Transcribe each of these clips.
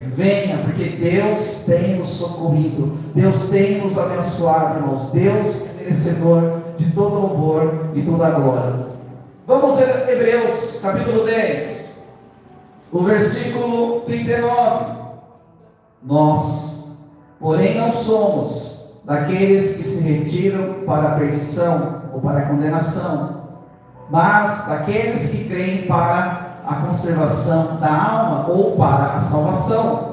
Venha, porque Deus tem nos socorrido, Deus tem nos abençoado, irmãos. Deus é merecedor de todo louvor e toda glória. Vamos ler Hebreus, capítulo 10, o versículo 39. Nós, porém, não somos daqueles que se retiram para a perdição ou para a condenação, mas daqueles que creem para a conservação da alma ou para a salvação.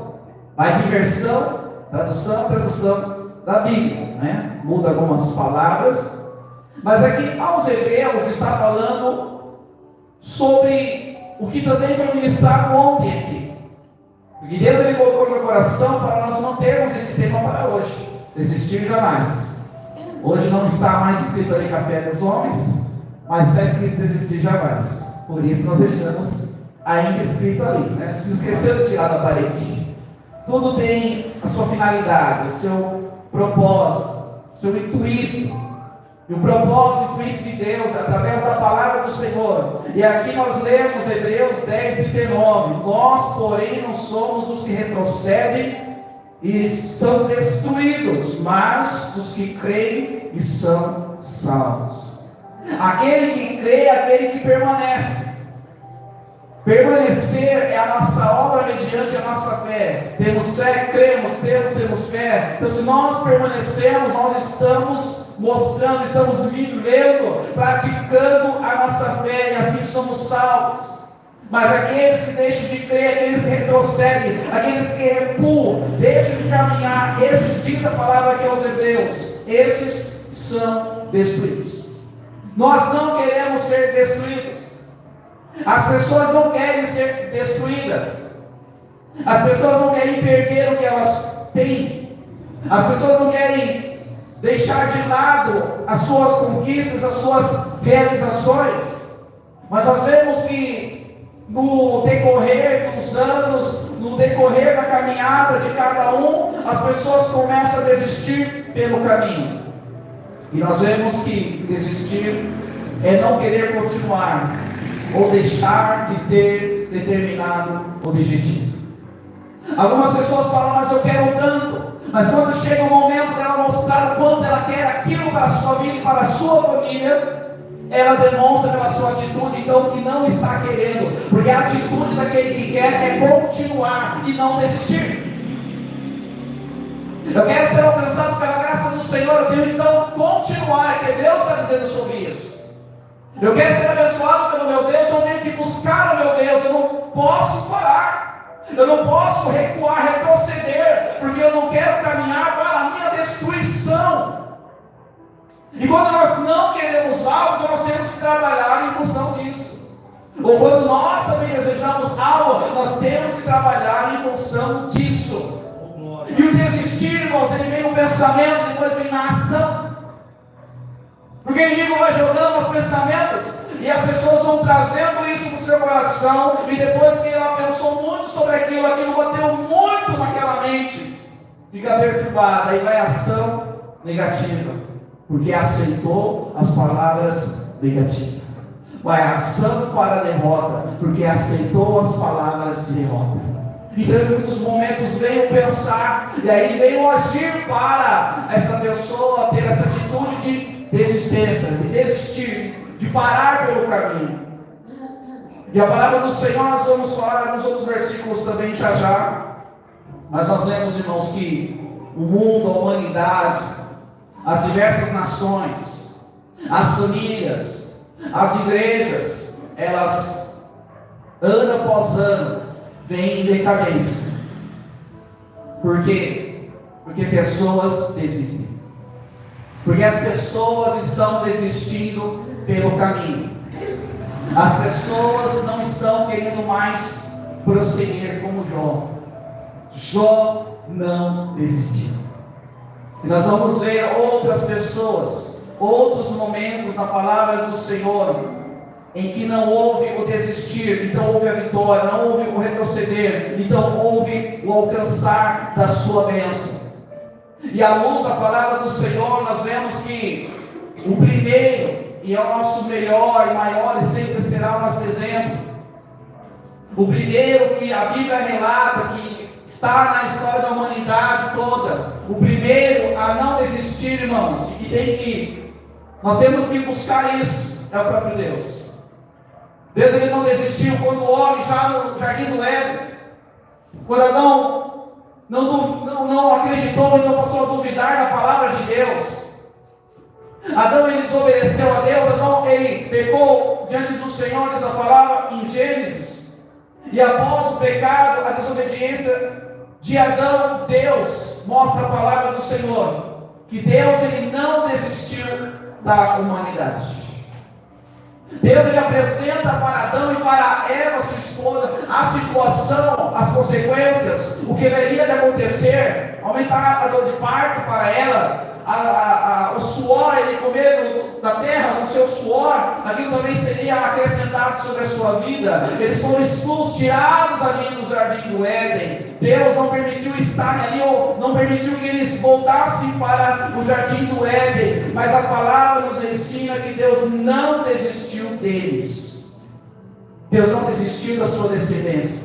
Vai de versão, tradução da Bíblia, né? Muda algumas palavras, mas aqui aos Hebreus está falando sobre o que também foi ministrado ontem aqui, porque Deus ele colocou no meu coração para nós mantermos esse tema para hoje. Desistir jamais. Hoje não está mais escrito ali Café dos Homens, mas está escrito desistir jamais. Por isso nós deixamos ainda escrito ali, né? A gente não esqueceu de tirar da parede. Tudo tem a sua finalidade, o seu propósito, o seu intuito. E o propósito e intuito de Deus é através da palavra do Senhor. E aqui nós lemos Hebreus 10, 39. Nós, porém, não somos dos que retrocedem e são destruídos, mas dos que creem e são salvos. Aquele que crê é aquele que permanece. Permanecer é a nossa obra mediante a nossa fé. Temos fé, cremos, temos fé. Então, se nós permanecemos, nós estamos mostrando, estamos vivendo, praticando a nossa fé, e assim somos salvos. Mas aqueles que deixam de crer, aqueles que retrocedem, aqueles que recuam, deixam de caminhar, esses, diz a palavra aqui aos Hebreus, esses são destruídos. Nós não queremos ser destruídos. As pessoas não querem ser destruídas. As pessoas não querem perder o que elas têm. As pessoas não querem deixar de lado as suas conquistas, as suas realizações. Mas nós vemos que no decorrer dos anos, no decorrer da caminhada de cada um, as pessoas começam a desistir pelo caminho. E nós vemos que desistir é não querer continuar, ou deixar de ter determinado objetivo. Algumas pessoas falam, mas eu quero tanto. Mas quando chega o momento dela mostrar o quanto ela quer aquilo para a sua vida e para a sua família, ela demonstra pela sua atitude, então, que não está querendo. Porque a atitude daquele que quer é continuar e não desistir. Eu quero ser alcançado pela graça do Senhor, eu tenho então continuar, que Deus está dizendo sobre isso. Eu quero ser abençoado pelo meu Deus, eu tenho que buscar o meu Deus, eu não posso parar, eu não posso recuar, retroceder, porque eu não quero caminhar para a minha destruição. E quando nós não queremos algo, então nós temos que trabalhar em função disso. Ou quando nós também desejamos algo, nós temos que trabalhar em função disso. E o desistir, irmãos, ele vem no pensamento, depois vem na ação. Porque o inimigo vai jogando os pensamentos, e as pessoas vão trazendo isso no seu coração, e depois que ela pensou muito sobre aquilo, aquilo bateu muito naquela mente, fica perturbada, aí vai a ação negativa, porque aceitou as palavras negativas. Vai a ação para a derrota, porque aceitou as palavras de derrota. Então em muitos momentos vem o pensar, e aí vem o agir para essa pessoa ter essa atitude de desistência, de desistir, de parar pelo caminho. E a palavra do Senhor nós vamos falar nos outros versículos também já. Mas nós vemos, irmãos, que o mundo, a humanidade, as diversas nações, as famílias, as igrejas, elas, ano após ano, vêm em decadência. Por quê? Porque pessoas desistem. Porque as pessoas estão desistindo pelo caminho. As pessoas não estão querendo mais prosseguir como Jó. Jó não desistiu. E nós vamos ver outras pessoas, outros momentos na palavra do Senhor, em que não houve o desistir, então houve a vitória, não houve o retroceder, então houve o alcançar da sua bênção. E à luz da palavra do Senhor, nós vemos que o primeiro, e é o nosso melhor e maior, e sempre será o nosso exemplo, o primeiro que a Bíblia relata que está na história da humanidade toda. O primeiro a não desistir, irmãos, e que nós temos que buscar isso, é o próprio Deus. Deus ele não desistiu quando o homem, já no jardim do Éden, quando Adão não acreditou e não passou a duvidar da palavra de Deus. Adão ele desobedeceu a Deus, Adão ele pecou diante do Senhor, essa palavra em Gênesis. E após o pecado, a desobediência de Adão, Deus mostra a palavra do Senhor, que Deus ele não desistiu da humanidade. Deus ele apresenta para Adão e para Eva, sua esposa, a situação, as consequências, o que deveria de acontecer, aumentar a dor de parto para ela, o suor, ele comer da terra, o seu suor, aquilo também seria acrescentado sobre a sua vida. Eles foram expulsos, tirados ali do jardim do Éden. Deus não permitiu estar ali, ou não permitiu que eles voltassem para o jardim do Éden, mas a palavra nos ensina que Deus não desistiu deles. Deus não desistiu da sua descendência.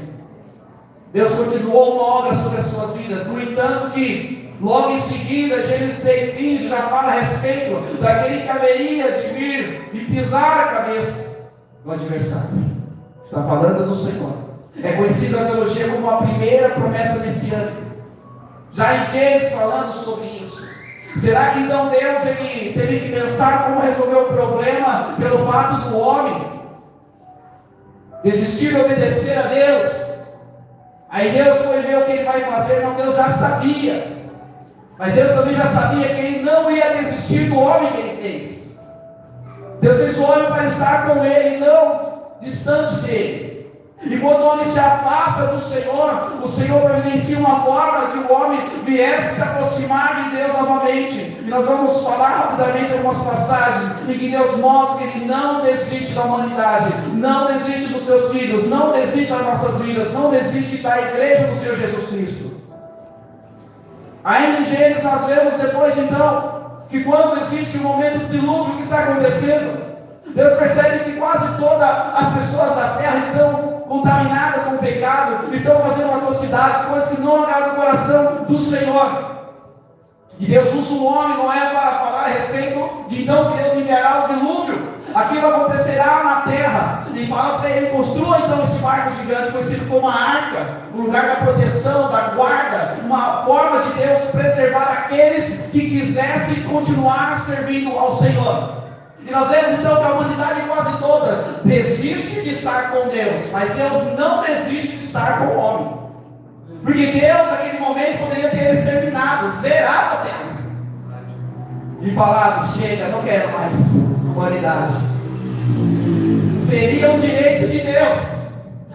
Deus continuou uma obra sobre as suas vidas. No entanto que logo em seguida, Gênesis 3,15 já fala a respeito daquele que haveria de vir e pisar a cabeça do adversário. Está falando do Senhor. É conhecida a teologia como a primeira promessa messiânica. Já em Gênesis falando sobre isso. Será que então Deus ele teve que pensar como resolver o problema pelo fato do homem desistir de obedecer a Deus? Aí Deus foi ver o que ele vai fazer. Não, Deus já sabia. Mas Deus também já sabia que ele não ia desistir do homem que ele fez. Deus fez o homem para estar com ele, não distante dele. E quando o homem se afasta do Senhor, o Senhor providencia uma forma que o homem viesse se aproximar de Deus novamente. E nós vamos falar rapidamente algumas passagens em que Deus mostra que Ele não desiste da humanidade, não desiste dos seus filhos, não desiste das nossas vidas, não desiste da igreja do Senhor Jesus Cristo. Ainda em Gênesis nós vemos depois então, que quando existe um momento de dilúvio que está acontecendo, Deus percebe que quase todas as pessoas da terra estão contaminadas com o pecado, estão fazendo atrocidades, coisas que não agradam o coração do Senhor. E Deus usa o homem, Noé, para falar a respeito de então que Deus enviará o dilúvio. Aquilo acontecerá na terra. E fala para ele: construa então este barco gigante, conhecido como a arca, um lugar da proteção, da guarda, uma forma de Deus preservar aqueles que quisessem continuar servindo ao Senhor. E nós vemos então que a humanidade quase toda desiste de estar com Deus, mas Deus não desiste de estar com o homem. Porque Deus, naquele momento, poderia ter exterminado, zerado a terra e falado: chega, não quero mais humanidade. Seria o direito de Deus.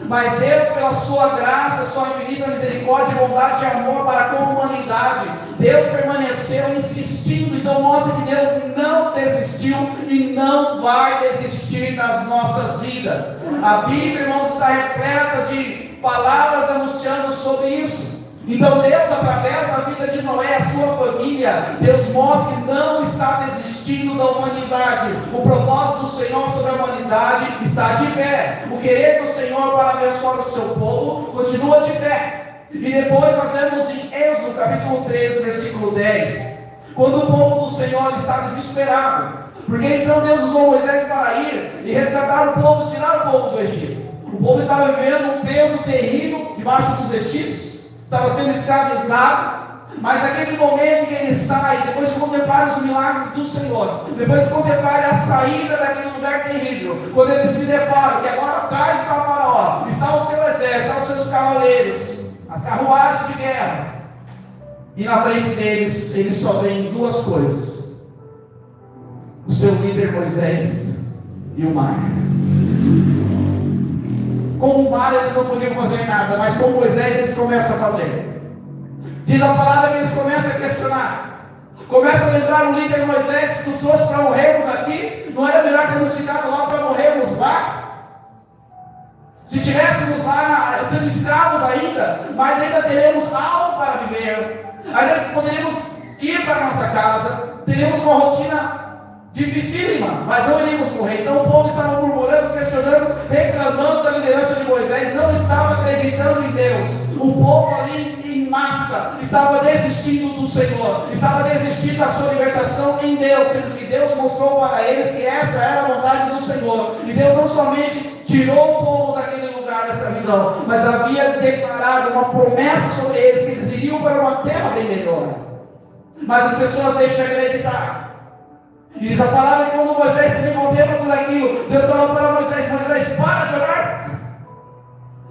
Mas Deus, pela sua graça, sua infinita misericórdia, bondade e amor para com a humanidade, Deus permaneceu insistindo. Então mostra que Deus não desistiu e não vai desistir das nossas vidas. A Bíblia, irmãos, está repleta de palavras anunciando sobre isso. Então Deus, através da vida de Noé e a sua família, Deus mostra que não está desistindo da humanidade. O propósito do Senhor sobre a humanidade está de pé. O querer do Senhor para abençoar o seu povo continua de pé. E depois nós vemos em Êxodo capítulo 13, versículo 10, quando o povo do Senhor está desesperado, porque então Deus usou Moisés para ir e resgatar o povo, tirar o povo do Egito. O povo estava vivendo um peso terrível debaixo dos egípcios, estava sendo escravizado. Mas naquele momento que ele sai, depois de contemplar os milagres do Senhor, depois de contemplar a saída daquele lugar terrível, quando ele se depara que agora atrás está o faraó, está o seu exército, está os seus cavaleiros, as carruagens de guerra, e na frente deles, eles só veem duas coisas: o seu líder Moisés e o mar. Com o mar eles não podiam fazer nada, mas com Moisés eles começam a fazer. Diz a palavra que eles começam a questionar, começam a lembrar o líder Moisés que nos trouxe para morrermos aqui. Não era melhor termos ficado lá para morrermos lá? Se estivéssemos lá sendo escravos ainda, mas ainda teremos algo para viver, ainda poderíamos ir para a nossa casa, teríamos uma rotina dificílima, mas não iríamos morrer. Então o povo estava murmurando, questionando, reclamando da liderança de Moisés, não estava acreditando em Deus. O povo ali massa estava desistindo do Senhor, estava desistindo da sua libertação em Deus, sendo que Deus mostrou para eles que essa era a vontade do Senhor. E Deus não somente tirou o povo daquele lugar da escravidão, mas havia declarado uma promessa sobre eles, que eles iriam para uma terra bem melhor. Mas as pessoas deixam de acreditar. E diz a palavra que quando Moisés também contempla tudo aquilo, Deus falou para Moisés: Moisés, para de orar.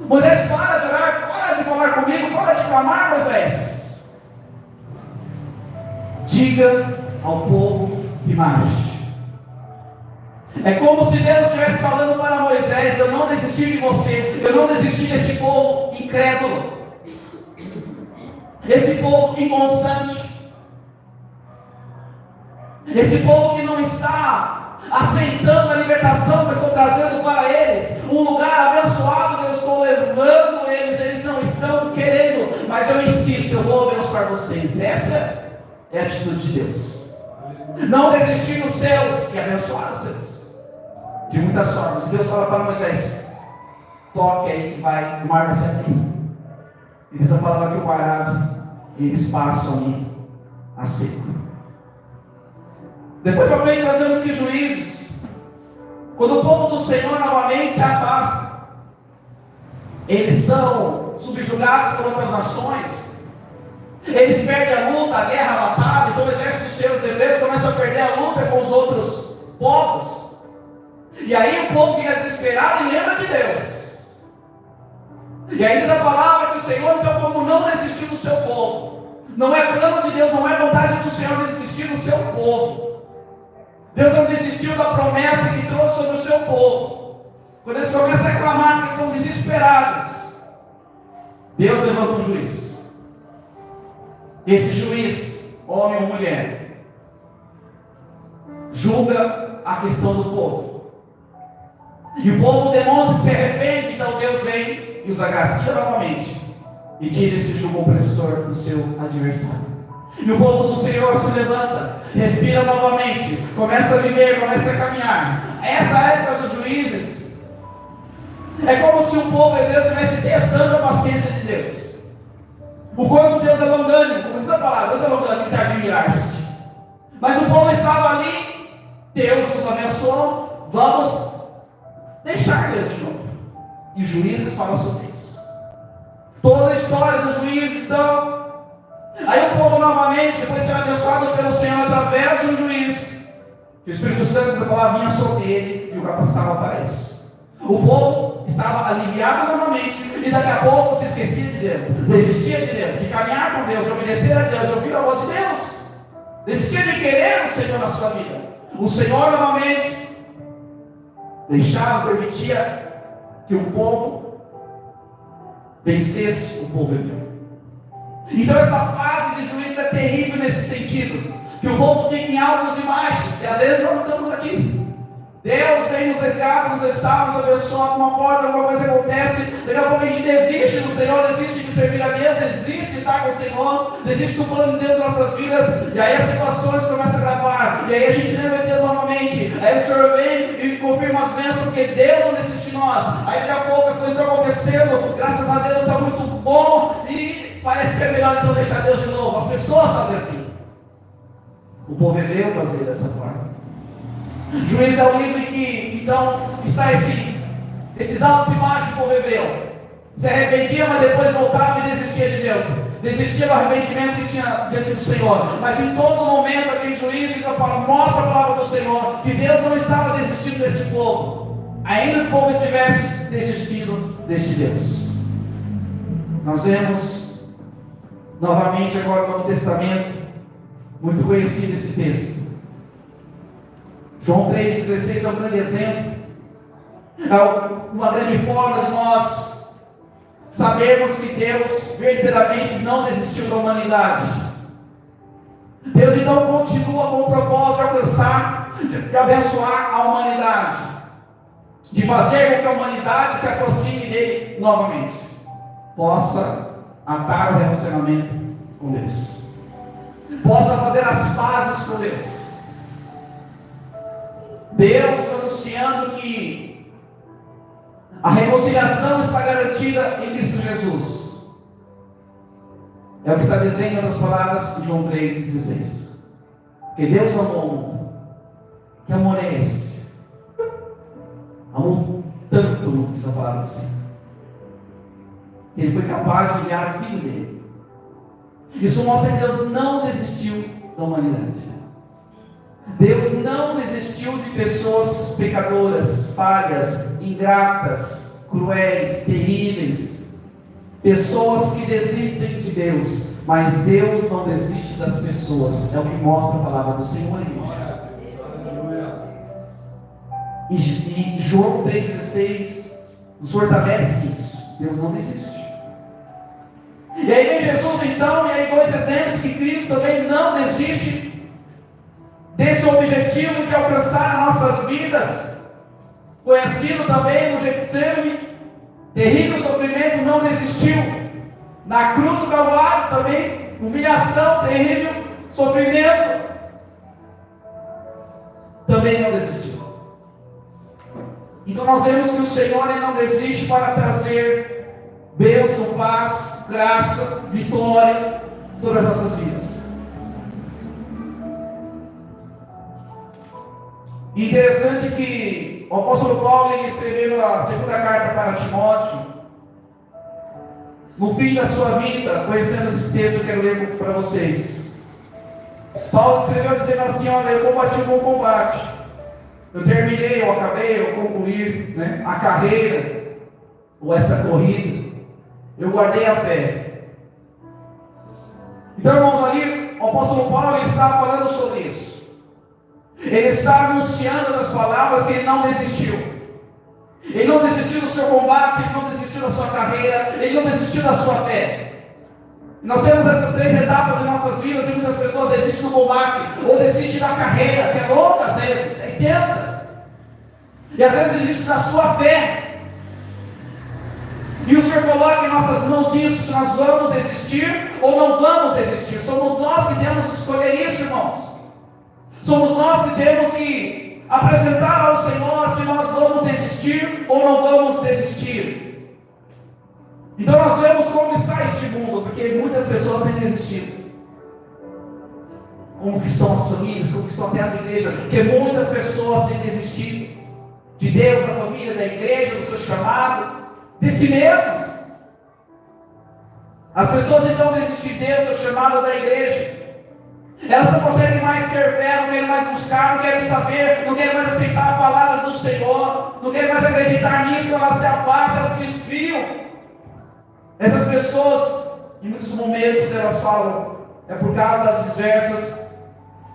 Moisés, para de orar, para de falar comigo, para de clamar, Moisés. Diga ao povo que marche. É como se Deus estivesse falando para Moisés: eu não desisti de você, eu não desisti desse povo incrédulo, esse povo inconstante, esse povo que não está aceitando a libertação que eu estou trazendo para eles, um lugar abençoado que eu estou levando eles, eles não estão querendo, mas eu insisto, eu vou abençoar vocês. Essa é a atitude de Deus. Não desistir dos seus e abençoar os seus, de muitas formas. Deus fala para Moisés: toque aí que o mar vai se abrir. E diz a palavra que o parado e eles passam ali a seco. Depois para frente nós vemos que Juízes, quando o povo do Senhor novamente se afasta, eles são subjugados por outras nações, eles perdem a luta, a guerra, a batalha. Então o exército dos seus hebreus começa a perder a luta com os outros povos, e aí o povo fica desesperado e lembra de Deus. E aí diz a palavra que o Senhor, então, como não desistiu do seu povo, não é plano de Deus, não é vontade do Senhor desistir do seu povo. Deus não desistiu da promessa que trouxe sobre o seu povo. Quando eles começam a clamar, que são desesperados, Deus levanta um juiz. Esse juiz, homem ou mulher, julga a questão do povo. E o povo demonstra que se arrepende, então Deus vem e os agracia novamente e tira esse jugo opressor do seu adversário. E o povo do Senhor se levanta, respira novamente, começa a viver, começa a caminhar. Essa época dos juízes é como se o povo de Deus estivesse testando a paciência de Deus. O quanto Deus é longânimo, como diz a palavra, Deus é longânimo e tardio em irar-se. Mas o povo estava ali, Deus nos abençoou, vamos deixar Deus de novo. E Juízes fala sobre isso. Toda a história dos juízes dão. Aí o povo novamente, depois de ser abençoado pelo Senhor através de um juiz, que o Espírito Santo, essa palavra, vinha sobre ele e o capacitava para isso. O povo estava aliviado novamente e daqui a pouco se esquecia de Deus, desistia de Deus, de caminhar com Deus, de obedecer a Deus, de ouvir a voz de Deus, desistia de querer o Senhor na sua vida. O Senhor novamente deixava, permitia que o povo vencesse o povo hebreu. Então essa fase de juízo é terrível nesse sentido, que o povo fica em altos e baixos, e às vezes nós estamos aqui. Deus vem, nos resgata, nos restaura, nos abençoa, uma porta, alguma coisa acontece, daqui a pouco a gente desiste do Senhor, desiste de servir a Deus, desiste de estar com o Senhor, desiste do plano de Deus nas nossas vidas, e aí as situações começam a gravar, e aí a gente lembra de Deus novamente, aí o Senhor vem e confirma as bênçãos, porque Deus não desiste de nós, aí daqui a pouco as coisas estão acontecendo, graças a Deus está muito bom, e parece que é melhor então deixar Deus de novo. As pessoas fazem assim, o povo hebreu fazia dessa forma. Juízes é o livro em que, então, está esses altos e baixos do povo hebreu. Se arrependia, mas depois voltava e desistia de Deus. Desistia do arrependimento que tinha diante do Senhor. Mas em todo momento, aquele juiz mostra a palavra do Senhor, que Deus não estava desistindo deste povo, ainda que o povo estivesse desistindo deste Deus. Nós vemos novamente agora no Novo Testamento, muito conhecido esse texto. João 3,16 é um grande exemplo, é uma grande forma de nós sabermos que Deus verdadeiramente não desistiu da humanidade. Deus então continua com o propósito de alcançar, de abençoar a humanidade, de fazer com que a humanidade se aproxime dele novamente, possa atar o relacionamento com Deus, possa fazer as pazes com Deus. Deus anunciando que a reconciliação está garantida em Cristo Jesus. É o que está dizendo nas palavras de João 3,16. Porque Deus amou o mundo. Que amor é esse? Amou tanto, diz a palavra do Senhor, que Ele foi capaz de enviar o Filho dele. Isso mostra que Deus não desistiu da humanidade. Deus não desistiu de pessoas pecadoras, falhas, ingratas, cruéis, terríveis. Pessoas que desistem de Deus. Mas Deus não desiste das pessoas. É o que mostra a palavra do Senhor, igreja. E João 3,16 nos fortalece isso. Deus não desiste. E aí vem Jesus então, e aí dois exemplos que Cristo também não desiste desse objetivo de alcançar nossas vidas, conhecido também no Getsemane, terrível sofrimento, não desistiu. Na cruz do Calvário também, humilhação, terrível sofrimento, também não desistiu. Então nós vemos que o Senhor Ele não desiste para trazer bênção, paz, graça, vitória sobre as nossas vidas. E interessante que o apóstolo Paulo ele escreveu a segunda carta para Timóteo. No fim da sua vida, conhecendo esse texto, eu quero ler para vocês. Paulo escreveu dizendo assim: olha, eu combati o bom combate. Eu terminei, eu acabei, eu concluí a carreira, ou esta corrida. Eu guardei a fé. Então, irmãos, ali o apóstolo Paulo ele está falando sobre isso. Ele está anunciando nas palavras que ele não desistiu. Ele não desistiu do seu combate, ele não desistiu da sua carreira, ele não desistiu da sua fé. Nós temos essas três etapas em nossas vidas e muitas pessoas desistem do combate ou desistem da carreira, que é longa às vezes, é extensa. E às vezes desistem da sua fé. E o Senhor coloca em nossas mãos isso, se nós vamos desistir ou não vamos desistir. Somos nós que temos que escolher isso, irmãos. Somos nós que temos que apresentar ao Senhor se nós vamos desistir ou não vamos desistir. Então nós vemos como está este mundo, porque muitas pessoas têm desistido. Como que estão as famílias, como que estão até as igrejas, porque muitas pessoas têm desistido de Deus, da família, da igreja, do seu chamado, de si mesmos. As pessoas então desistem de Deus, do seu chamado, da igreja. Elas não conseguem mais ter fé, não querem mais buscar, não querem saber, não querem mais aceitar a palavra do Senhor, não querem mais acreditar nisso, elas se afastam, elas se esfriam. Essas pessoas, em muitos momentos, elas falam, é por causa das diversas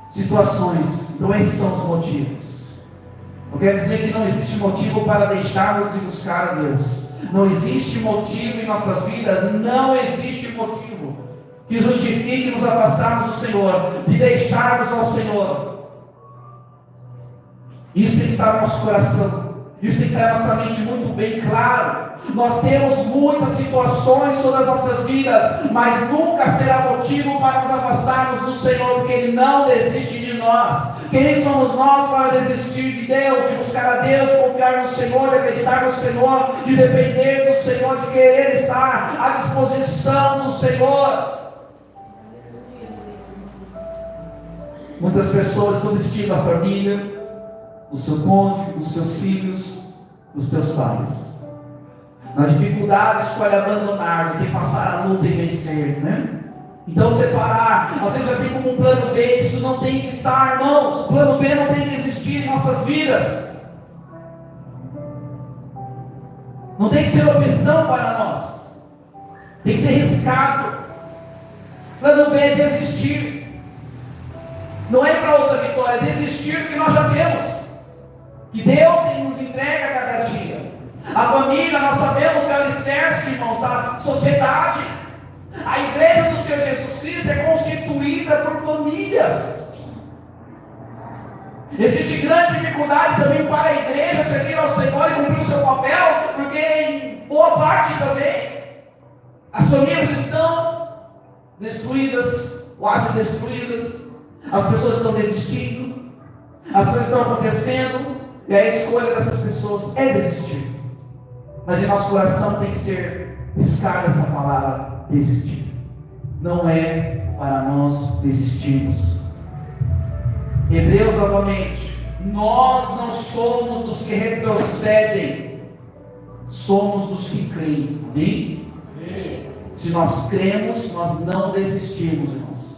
situações. Então esses são os motivos. Eu quero dizer que não existe motivo para deixarmos de buscar a Deus. Não existe motivo em nossas vidas, não existe motivo que justifique nos afastarmos do Senhor, de deixarmos ao Senhor. Isso tem que estar no nosso coração, isso tem que estar na nossa mente muito bem claro. Nós temos muitas situações sobre as nossas vidas, mas nunca será motivo para nos afastarmos do Senhor, porque Ele não desiste de nós. Quem somos nós para desistir de Deus, de buscar a Deus, de confiar no Senhor, de acreditar no Senhor, de depender do Senhor, de querer estar à disposição do Senhor? Muitas pessoas estão desistindo da família, do seu cônjuge, dos seus filhos, dos seus pais. Na dificuldade, escolhe abandonar, do que passar a luta e vencer, Então separar, às vezes já tem como um plano B, isso não tem que estar, irmãos. O plano B não tem que existir em nossas vidas. Não tem que ser opção para nós. Tem que ser riscado. Plano B é desistir. Não é para outra vitória, é desistir do que nós já temos. Que Deus tem nos entrega a cada dia. A família, nós sabemos que é o alicerce, irmãos, da sociedade. A igreja do Senhor Jesus Cristo é constituída por famílias. Existe grande dificuldade também para a igreja servir ao Senhor e cumprir o seu papel, porque em boa parte também as famílias estão destruídas, quase destruídas. As pessoas estão desistindo, as coisas estão acontecendo, e a escolha dessas pessoas é desistir. Mas em nosso coração tem que ser riscada essa palavra, desistir. não é para nós desistirmos. Hebreus novamente, nós não somos dos que retrocedem, somos dos que creem. Amém? Se nós cremos, nós não desistimos, irmãos.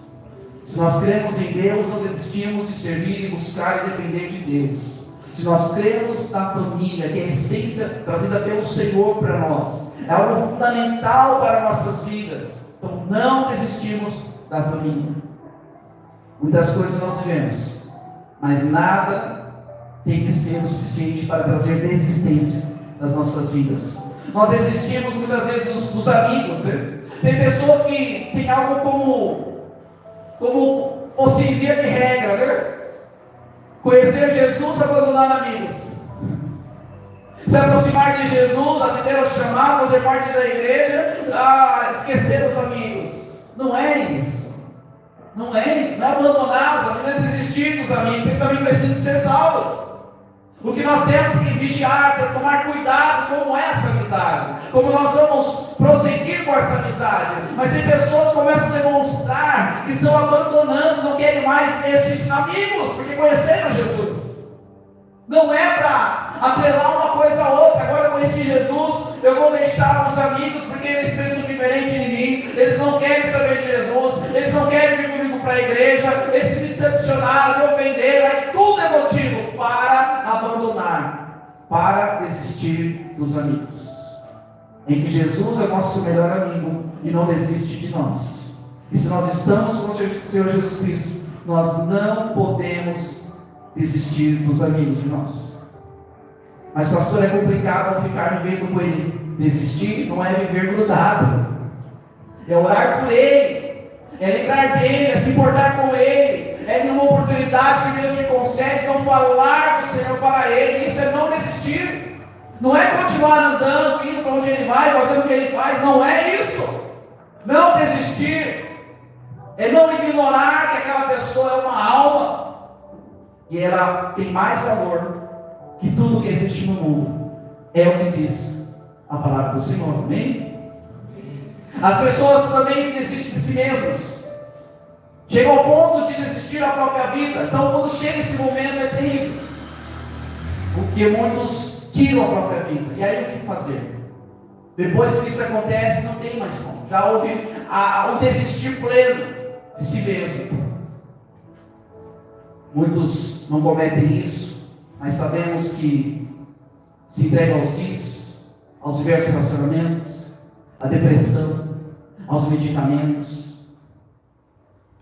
Se nós cremos em Deus, não desistimos de servir e buscar e depender de Deus. Se nós cremos na família, que é a essência trazida pelo Senhor para nós, é algo fundamental para nossas vidas. Então não desistimos da família. Muitas coisas nós vivemos, mas nada tem que ser o suficiente para trazer desistência das nossas vidas. Nós desistimos muitas vezes dos amigos, né? Tem pessoas que têm algo como fosse via de regra, né? Conhecer Jesus, abandonar amigos. Se aproximar de Jesus, atender o chamado, fazer parte da igreja, esquecer os amigos. Não é isso. Não é abandonar os amigos, não é desistir dos amigos. Eles também precisam ser salvos. O que nós temos que vigiar, tomar cuidado como essa amizade, como nós vamos prosseguir com essa amizade. Mas tem pessoas que começam a demonstrar que estão abandonando, não querem mais estes amigos, porque conheceram Jesus. Não é para atrelar uma coisa a outra. Agora eu conheci Jesus, eu vou deixar os amigos porque eles pensam diferente de mim, eles não querem saber de Jesus, eles não querem vir comigo para a igreja, eles me decepcionaram, me ofenderam, aí tudo é motivo para abandonar, para desistir dos amigos. Em que Jesus é nosso melhor amigo e não desiste de nós. E se nós estamos com o Senhor Jesus Cristo, nós não podemos desistir dos amigos de nós. Mas pastor, é complicado ficar vivendo com ele. Desistir não é viver grudado, é orar por ele, é lembrar dele, é se importar com ele, é numa oportunidade que Deus lhe concede, então falar do Senhor para ele. Isso é não desistir, não é continuar andando, indo para onde ele vai, fazendo o que ele faz, não é isso. Não desistir é não ignorar que aquela pessoa é uma alma e ela tem mais valor que tudo que existe no mundo. É o que diz a palavra do Senhor. Amém? As pessoas também desistem de si mesmas, chegam ao ponto de desistir da própria vida. Então quando chega esse momento é terrível, porque muitos tiram a própria vida. E aí o que fazer? Depois que isso acontece, não tem mais como. Já houve o desistir pleno de si mesmo. Muitos não cometem isso, mas sabemos que se entregam aos vícios, aos diversos relacionamentos, à depressão, aos medicamentos.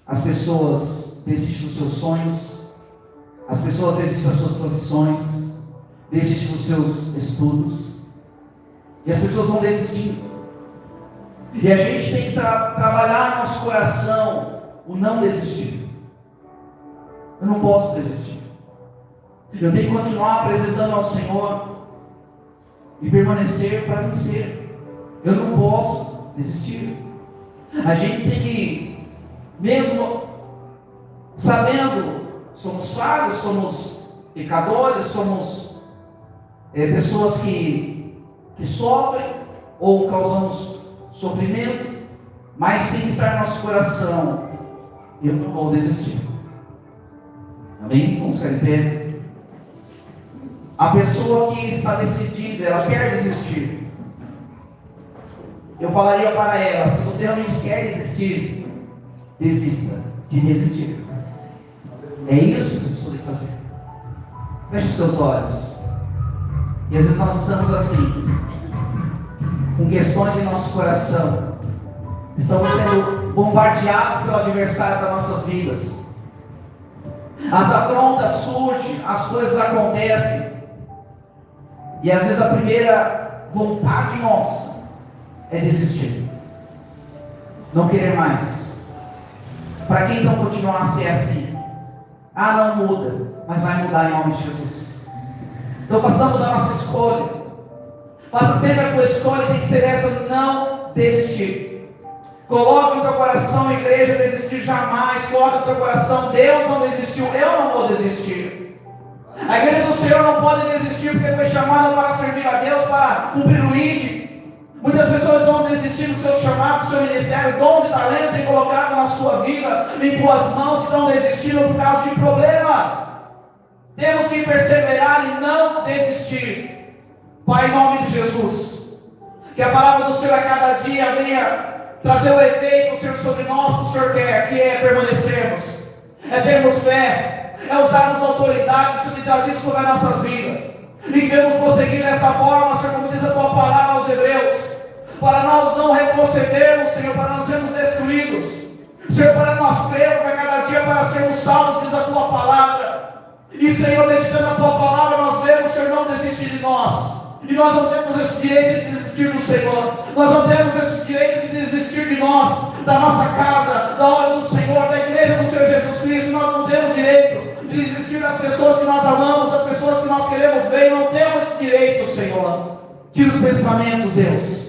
As pessoas desistem dos seus sonhos, as pessoas desistem das suas profissões, desistem dos seus estudos, e as pessoas vão desistindo. E a gente tem que trabalhar no nosso coração o não desistir. Eu não posso desistir. Eu tenho que continuar apresentando ao Senhor e permanecer para vencer. Eu não posso desistir. A gente tem que, mesmo sabendo, somos falhos, somos pecadores, somos pessoas que sofrem ou causamos sofrimento, mas tem que estar no nosso coração: eu não vou desistir. Amém? Vamos ficar em pé. A pessoa que está decidida, ela quer desistir. Eu falaria para ela: se você realmente quer desistir, desista de desistir. É isso que você precisa fazer. Feche os seus olhos. E às vezes nós estamos assim, com questões em nosso coração. Estamos sendo bombardeados pelo adversário das nossas vidas. As afrontas surgem, as coisas acontecem. E às vezes a primeira vontade nossa é desistir, não querer mais. Para que então continuar a ser assim? Não muda, mas vai mudar em nome de Jesus. Então façamos a nossa escolha. Faça sempre a tua escolha, tem que ser essa de não desistir. Coloque no teu coração, igreja, desistir jamais. Coloque no teu coração: Deus não desistiu, eu não vou desistir. A igreja do Senhor não pode desistir, porque foi chamada para servir a Deus, para cumprir o ID, Muitas pessoas não desistir do seu chamado, do seu ministério, dons e talentos têm colocado na sua vida, em tuas mãos, e estão desistindo por causa de problemas. Temos que perseverar e não desistir. Pai, em nome de Jesus, que a palavra do Senhor a cada dia venha trazer o efeito, Senhor, sobre nós, que o Senhor quer, que é permanecermos, é termos fé, é usarmos a autoridade que Senhor tem trazido sobre as nossas vidas, e queremos prosseguir desta forma, Senhor, como diz a tua palavra aos Hebreus, para nós não retrocedermos, Senhor, para não sermos destruídos, Senhor, para nós crermos a cada dia, para sermos salvos, diz a tua palavra, e Senhor, meditando a tua palavra, nós vemos, Senhor, não desistir de nós. E nós não temos esse direito de desistir do Senhor. Nós não temos esse direito de desistir de nós, da nossa casa, da obra do Senhor, da igreja do Senhor Jesus Cristo. Nós não temos direito de desistir das pessoas que nós amamos, das pessoas que nós queremos ver. Não temos esse direito, Senhor. Tira os pensamentos, Deus.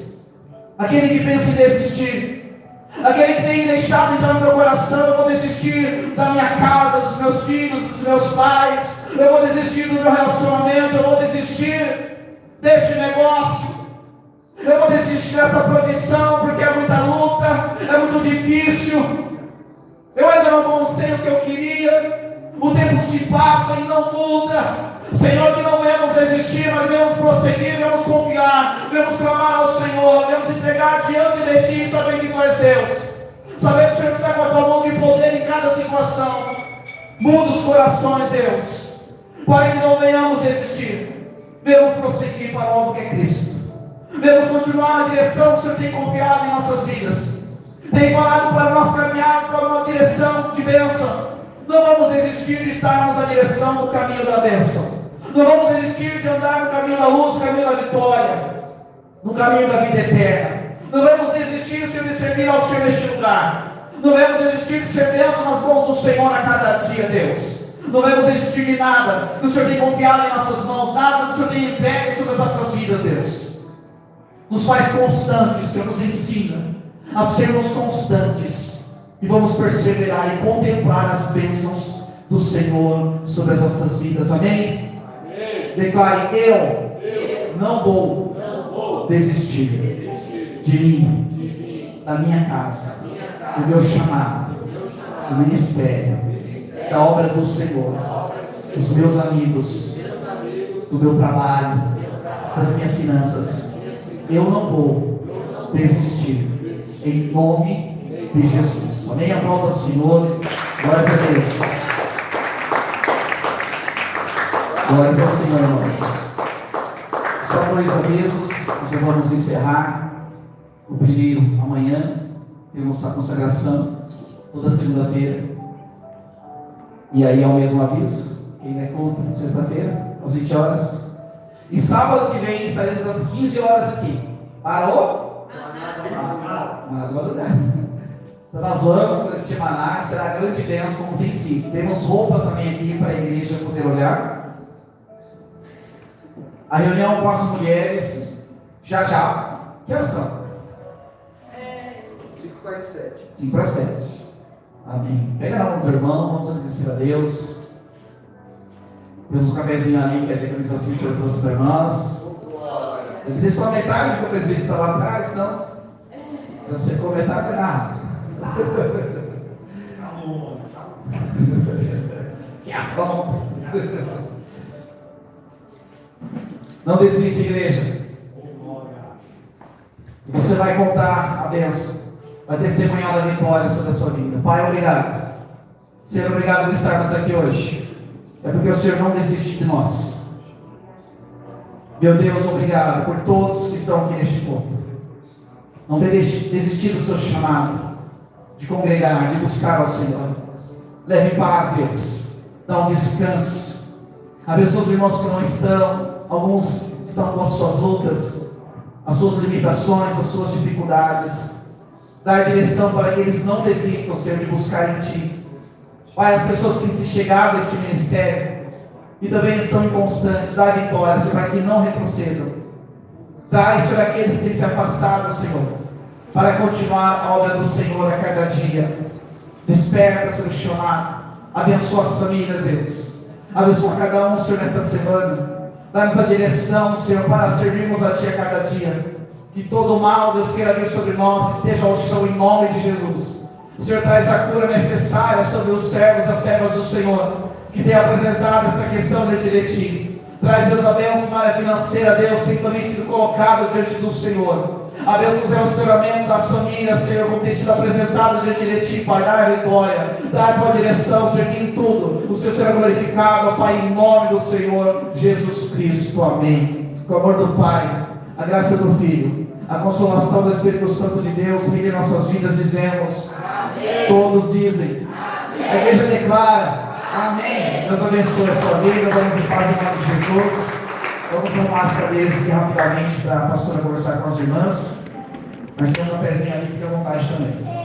Aquele que pensa em desistir, aquele que tem deixado entrar no meu coração, eu vou desistir da minha casa, dos meus filhos, dos meus pais, eu vou desistir do meu relacionamento, eu vou desistir deste negócio, eu vou desistir dessa profissão, porque é muita luta, é muito difícil, eu ainda não alcancei o que eu queria, o tempo se passa e não muda. Senhor, que não venhamos desistir, mas venhamos prosseguir, venhamos confiar, venhamos clamar ao Senhor, venhamos entregar diante de Ti, sabendo que Tu és Deus, sabendo que o Senhor está com a Tua mão de poder em cada situação. Muda os corações, Deus, para que não venhamos desistir, venhamos prosseguir para o alvo que é Cristo, venhamos continuar na direção que o Senhor tem confiado em nossas vidas, tem falado para nós caminhar para uma direção de bênção. Não vamos desistir de estarmos na direção do caminho da bênção. Não vamos desistir de andar no caminho da luz, no caminho da vitória, no caminho da vida eterna. Não vamos desistir, Senhor, de servir ao Senhor neste lugar. Não vamos desistir de ser bênção nas mãos do Senhor a cada dia, Deus. Não vamos desistir de nada que o Senhor tem confiado em nossas mãos, nada que o Senhor tem entregue sobre as nossas vidas, Deus. Nos faz constantes, Senhor, nos ensina a sermos constantes e vamos perseverar e contemplar as bênçãos do Senhor sobre as nossas vidas. Amém? Amém. Declare: eu não vou desistir de mim, da minha casa, do meu chamado, do ministério, da obra do Senhor, dos meus amigos, do meu trabalho, das minhas finanças. Eu não vou desistir, em nome de Jesus. Amém? Aplauda ao Senhor. Glórias a Deus. Glórias ao Senhor, irmãos. Só 2 avisos, já vamos encerrar. O primeiro, amanhã, temos a consagração, toda segunda-feira. E aí é o mesmo aviso. Quem der conta, sexta-feira, às 20 horas. E sábado que vem estaremos às 15 horas aqui. Para o Maná. Então nós vamos assistir Maná, será grande bênção como tem sido. Temos roupa também aqui para a igreja poder olhar. A reunião com as mulheres, já. Que horas são? 5 para as 7. 5 para as 7. Amém. Pega na mão do irmão, vamos agradecer a Deus. Temos um cafezinho ali que a diaconisa Cícera trouxe para nós. Eu me dei só metade, porque o presbítero está lá atrás, então. Eu sei que metade é que afronta. Não desista, igreja. E você vai contar a bênção, vai testemunhar a vitória sobre a sua vida. Pai, obrigado. Senhor, obrigado por estarmos aqui hoje. É porque o Senhor não desiste de nós. Meu Deus, obrigado por todos que estão aqui neste ponto. Não desistir do seu chamado, de congregar, de buscar ao Senhor. Leve paz, Deus. Dá um descanso. Abençoa os irmãos que não estão. Alguns estão com as suas lutas, as suas limitações, as suas dificuldades. Dá a direção para que eles não desistam, Senhor, de buscar em Ti. Pai, as pessoas que se chegaram a este ministério e também estão inconstantes, dá a vitória, Senhor, para que não retrocedam. Traz, Senhor, aqueles que têm se afastado, Senhor, para continuar a obra do Senhor a cada dia. Desperta, Senhor, chamado. Abençoa as famílias, Deus. Abençoa cada um, Senhor, nesta semana. Dá-nos a direção, Senhor, para servirmos a Ti a cada dia. que todo mal, Deus, queira vir sobre nós, esteja ao chão em nome de Jesus. O Senhor traz a cura necessária sobre os servos e as servas do Senhor, que tem apresentado essa questão diante de Ti. Traz, Deus, a bênção na área financeira, Deus, que tem também sido colocado diante do Senhor. Abençoa os relacionamentos das famílias, Senhor, como tem sido apresentado diante de Ti, Pai. Dá a vitória, dá a Tua direção, Senhor, que em tudo o Senhor será glorificado, Pai, em nome do Senhor Jesus Cristo. Amém. Com o amor do Pai, a graça do Filho, a consolação do Espírito Santo de Deus, reine em nossas vidas, dizemos. Amém. Todos dizem. Amém. A igreja declara. Amém. Deus abençoe a sua vida. Vamos em paz em nome de Jesus. Vamos arrumar as cadeiras aqui rapidamente para a pastora conversar com as irmãs. Mas tem uma pezinha ali, fique à vontade também.